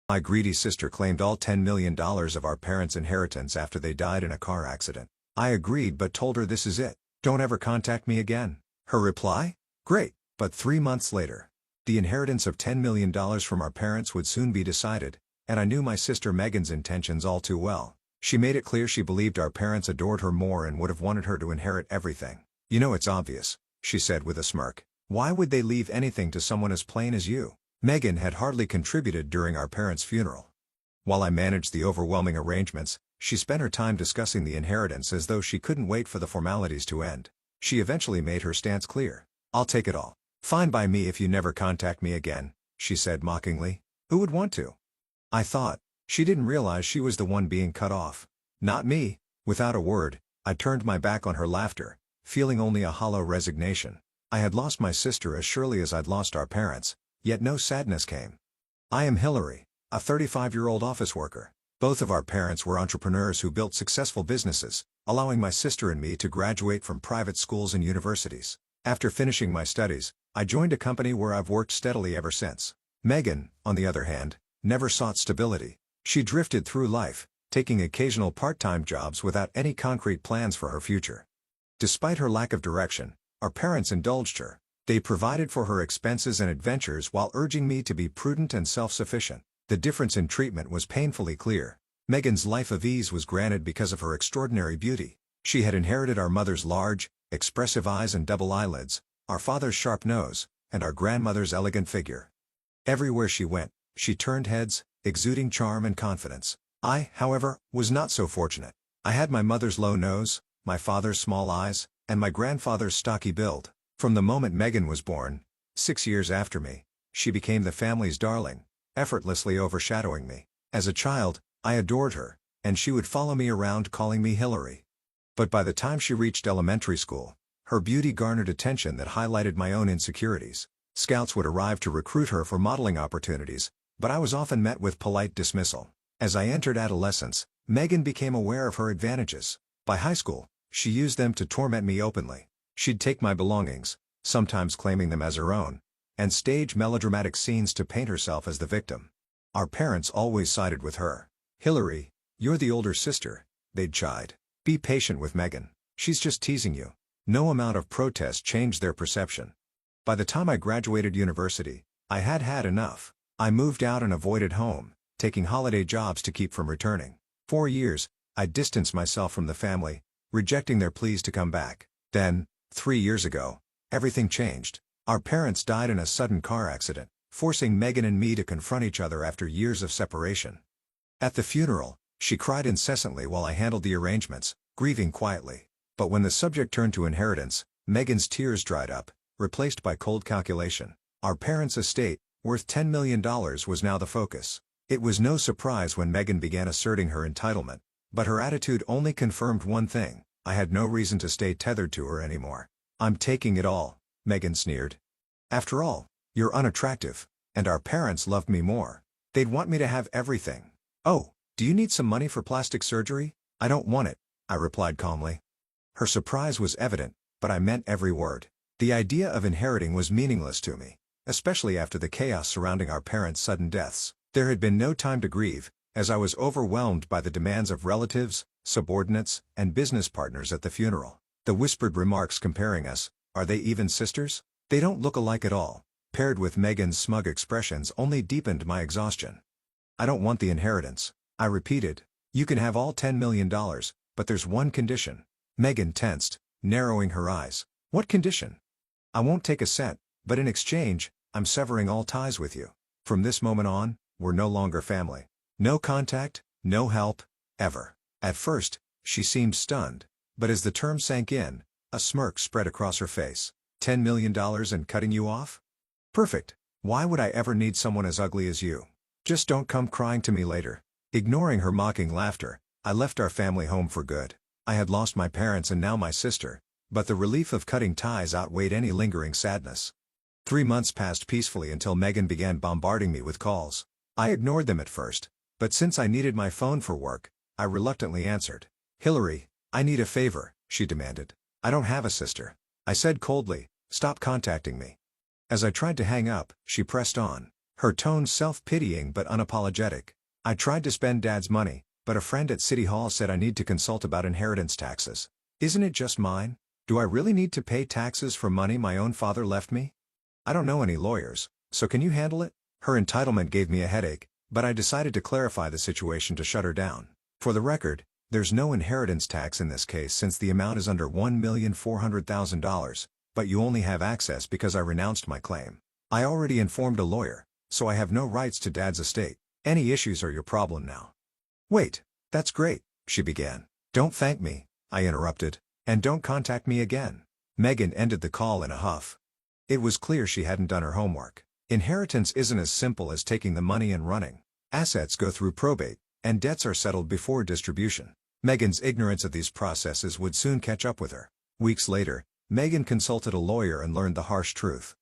My greedy sister claimed all $10 million of our parents' inheritance after they died in a car accident. I agreed but told her this is it. Don't ever contact me again. Her reply? Great, but 3 months later. The inheritance of $10 million from our parents would soon be decided, and I knew my sister Megan's intentions all too well. She made it clear she believed our parents adored her more and would have wanted her to inherit everything. You know it's obvious, she said with a smirk. Why would they leave anything to someone as plain as you? Megan had hardly contributed during our parents' funeral. While I managed the overwhelming arrangements, she spent her time discussing the inheritance as though she couldn't wait for the formalities to end. She eventually made her stance clear. I'll take it all. Fine by me if you never contact me again, she said mockingly. Who would want to? I thought. She didn't realize she was the one being cut off. Not me. Without a word, I turned my back on her laughter, feeling only a hollow resignation. I had lost my sister as surely as I'd lost our parents, yet no sadness came. I am Hillary, a 35-year-old office worker. Both of our parents were entrepreneurs who built successful businesses, allowing my sister and me to graduate from private schools and universities. After finishing my studies, I joined a company where I've worked steadily ever since. Megan, on the other hand, never sought stability. She drifted through life, taking occasional part-time jobs without any concrete plans for her future. Despite her lack of direction, our parents indulged her. They provided for her expenses and adventures while urging me to be prudent and self-sufficient. The difference in treatment was painfully clear. Megan's life of ease was granted because of her extraordinary beauty. She had inherited our mother's large, expressive eyes and double eyelids, our father's sharp nose, and our grandmother's elegant figure. Everywhere she went, she turned heads, exuding charm and confidence. I, however, was not so fortunate. I had my mother's low nose, my father's small eyes, and my grandfather's stocky build. From the moment Megan was born, 6 years after me, she became the family's darling, effortlessly overshadowing me. As a child, I adored her, and she would follow me around calling me Hillary. But by the time she reached elementary school, her beauty garnered attention that highlighted my own insecurities. Scouts would arrive to recruit her for modeling opportunities, but I was often met with polite dismissal. As I entered adolescence, Megan became aware of her advantages. By high school, she used them to torment me openly. She'd take my belongings, sometimes claiming them as her own, and stage melodramatic scenes to paint herself as the victim. Our parents always sided with her. Hillary, you're the older sister, they'd chide. Be patient with Megan. She's just teasing you. No amount of protest changed their perception. By the time I graduated university, I had had enough. I moved out and avoided home, taking holiday jobs to keep from returning. 4 years, I distanced myself from the family, rejecting their pleas to come back. Then, 3 years ago, everything changed. Our parents died in a sudden car accident, forcing Megan and me to confront each other after years of separation. At the funeral, she cried incessantly while I handled the arrangements, grieving quietly. But when the subject turned to inheritance, Megan's tears dried up, replaced by cold calculation. Our parents' estate, worth $10 million, was now the focus. It was no surprise when Megan began asserting her entitlement, but her attitude only confirmed one thing: I had no reason to stay tethered to her anymore. I'm taking it all, Megan sneered. After all, you're unattractive, and our parents loved me more. They'd want me to have everything. Oh, do you need some money for plastic surgery? I don't want it, I replied calmly. Her surprise was evident, but I meant every word. The idea of inheriting was meaningless to me, especially after the chaos surrounding our parents' sudden deaths. There had been no time to grieve, as I was overwhelmed by the demands of relatives, subordinates, and business partners at the funeral. The whispered remarks comparing us, "Are they even sisters? They don't look alike at all," paired with Megan's smug expressions only deepened my exhaustion. I don't want the inheritance, I repeated. You can have all $10 million, but there's one condition. Megan tensed, narrowing her eyes. What condition? I won't take a cent, but in exchange, I'm severing all ties with you. From this moment on, we're no longer family. No contact, no help, ever. At first, she seemed stunned, but as the term sank in, a smirk spread across her face. $10 million and cutting you off? Perfect. Why would I ever need someone as ugly as you? Just don't come crying to me later. Ignoring her mocking laughter, I left our family home for good. I had lost my parents and now my sister, but the relief of cutting ties outweighed any lingering sadness. 3 months passed peacefully until Megan began bombarding me with calls. I ignored them at first, but since I needed my phone for work, I reluctantly answered. Hillary, I need a favor, she demanded. I don't have a sister. I said coldly, stop contacting me. As I tried to hang up, she pressed on. her tone self-pitying but unapologetic. I tried to spend Dad's money, but a friend at City Hall said I need to consult about inheritance taxes. Isn't it just mine? Do I really need to pay taxes for money my own father left me? I don't know any lawyers, so can you handle it? Her entitlement gave me a headache, but I decided to clarify the situation to shut her down. For the record, there's no inheritance tax in this case since the amount is under $1,400,000, but you only have access because I renounced my claim. I already informed a lawyer, so I have no rights to Dad's estate. Any issues are your problem now. Wait, that's great, she began. Don't thank me, I interrupted, and don't contact me again. Megan ended the call in a huff. It was clear she hadn't done her homework. Inheritance isn't as simple as taking the money and running. Assets go through probate, and debts are settled before distribution. Megan's ignorance of these processes would soon catch up with her. Weeks later, Megan consulted a lawyer and learned the harsh truth.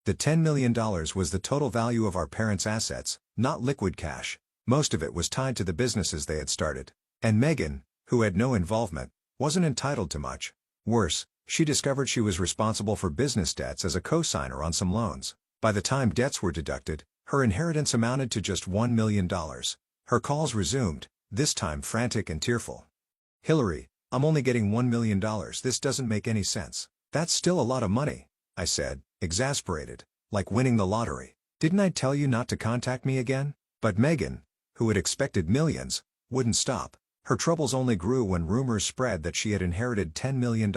The $10 million was the total value of our parents' assets, not liquid cash. Most of it was tied to the businesses they had started. And Megan, who had no involvement, wasn't entitled to much. Worse, she discovered she was responsible for business debts as a co-signer on some loans. By the time debts were deducted, her inheritance amounted to just $1 million. Her calls resumed, this time frantic and tearful. Hillary, I'm only getting $1 million. This doesn't make any sense. That's still a lot of money, I said, exasperated, like winning the lottery. Didn't I tell you not to contact me again? But Megan, who had expected millions, wouldn't stop. Her troubles only grew when rumors spread that she had inherited $10 million.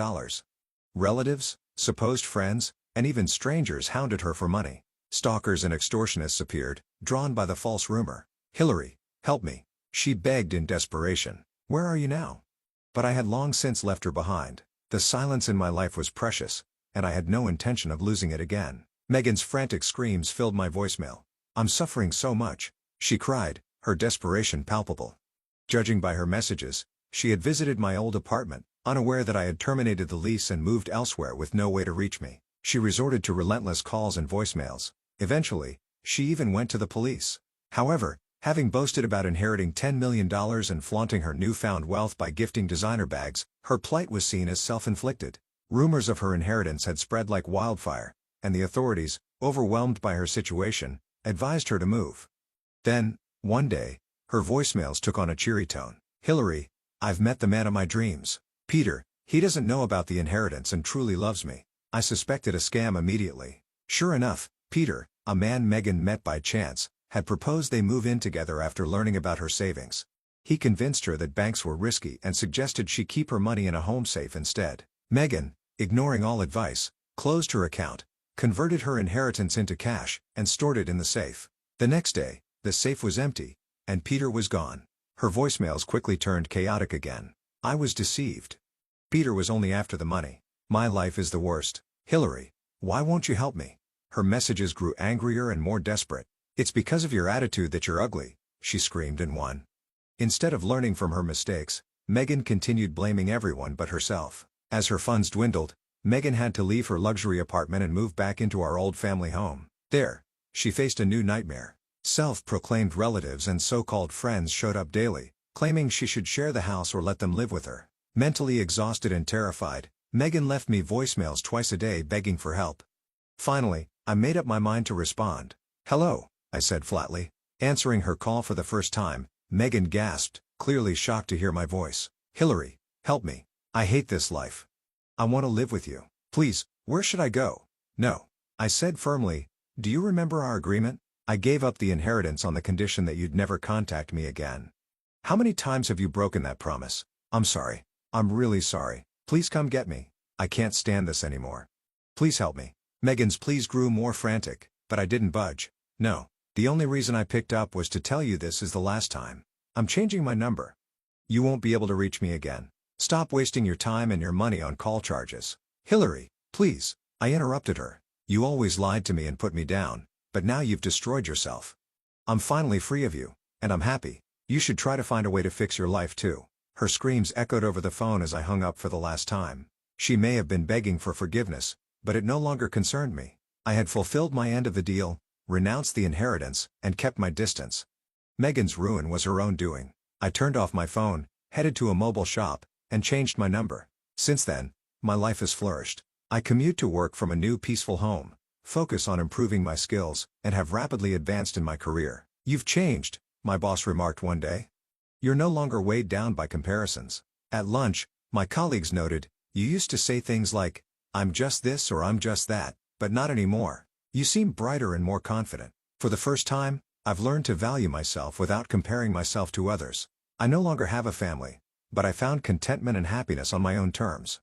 Relatives, supposed friends, and even strangers hounded her for money. Stalkers and extortionists appeared, drawn by the false rumor. Hillary, help me, she begged in desperation. Where are you now? But I had long since left her behind. The silence in my life was precious, and I had no intention of losing it again. Megan's frantic screams filled my voicemail. I'm suffering so much, she cried, her desperation palpable. Judging by her messages, she had visited my old apartment, unaware that I had terminated the lease and moved elsewhere with no way to reach me. She resorted to relentless calls and voicemails. Eventually, she even went to the police. However, having boasted about inheriting $10 million and flaunting her newfound wealth by gifting designer bags, her plight was seen as self-inflicted. Rumors of her inheritance had spread like wildfire, and the authorities, overwhelmed by her situation, advised her to move. Then, one day, her voicemails took on a cheery tone. Hillary, I've met the man of my dreams. Peter, he doesn't know about the inheritance and truly loves me. I suspected a scam immediately. Sure enough, Peter, a man Megan met by chance, had proposed they move in together after learning about her savings. He convinced her that banks were risky and suggested she keep her money in a home safe instead. Megan, ignoring all advice, closed her account, converted her inheritance into cash, and stored it in the safe. The next day, the safe was empty, and Peter was gone. Her voicemails quickly turned chaotic again. I was deceived. Peter was only after the money. My life is the worst. Hillary, why won't you help me? Her messages grew angrier and more desperate. It's because of your attitude that you're ugly, she screamed in one. Instead of learning from her mistakes, Megan continued blaming everyone but herself. As her funds dwindled, Megan had to leave her luxury apartment and move back into our old family home. There, she faced a new nightmare. Self-proclaimed relatives and so-called friends showed up daily, claiming she should share the house or let them live with her. Mentally exhausted and terrified, Megan left me voicemails twice a day begging for help. Finally, I made up my mind to respond. Hello, I said flatly. Answering her call for the first time, Megan gasped, clearly shocked to hear my voice. Hillary, help me. I hate this life. I want to live with you. Please, where should I go? No. I said firmly, do you remember our agreement? I gave up the inheritance on the condition that you'd never contact me again. How many times have you broken that promise? I'm sorry. I'm really sorry. Please come get me. I can't stand this anymore. Please help me. Megan's pleas grew more frantic, but I didn't budge. No. The only reason I picked up was to tell you this is the last time. I'm changing my number. You won't be able to reach me again. Stop wasting your time and your money on call charges. Hillary, please. I interrupted her. You always lied to me and put me down, but now you've destroyed yourself. I'm finally free of you, and I'm happy. You should try to find a way to fix your life too. Her screams echoed over the phone as I hung up for the last time. She may have been begging for forgiveness, but it no longer concerned me. I had fulfilled my end of the deal, renounced the inheritance, and kept my distance. Megan's ruin was her own doing. I turned off my phone, headed to a mobile shop, and changed my number. Since then, my life has flourished. I commute to work from a new peaceful home, focus on improving my skills, and have rapidly advanced in my career. You've changed, my boss remarked one day. You're no longer weighed down by comparisons. At lunch, my colleagues noted, you used to say things like, I'm just this or I'm just that, but not anymore. You seem brighter and more confident. For the first time, I've learned to value myself without comparing myself to others. I no longer have a family, but I found contentment and happiness on my own terms.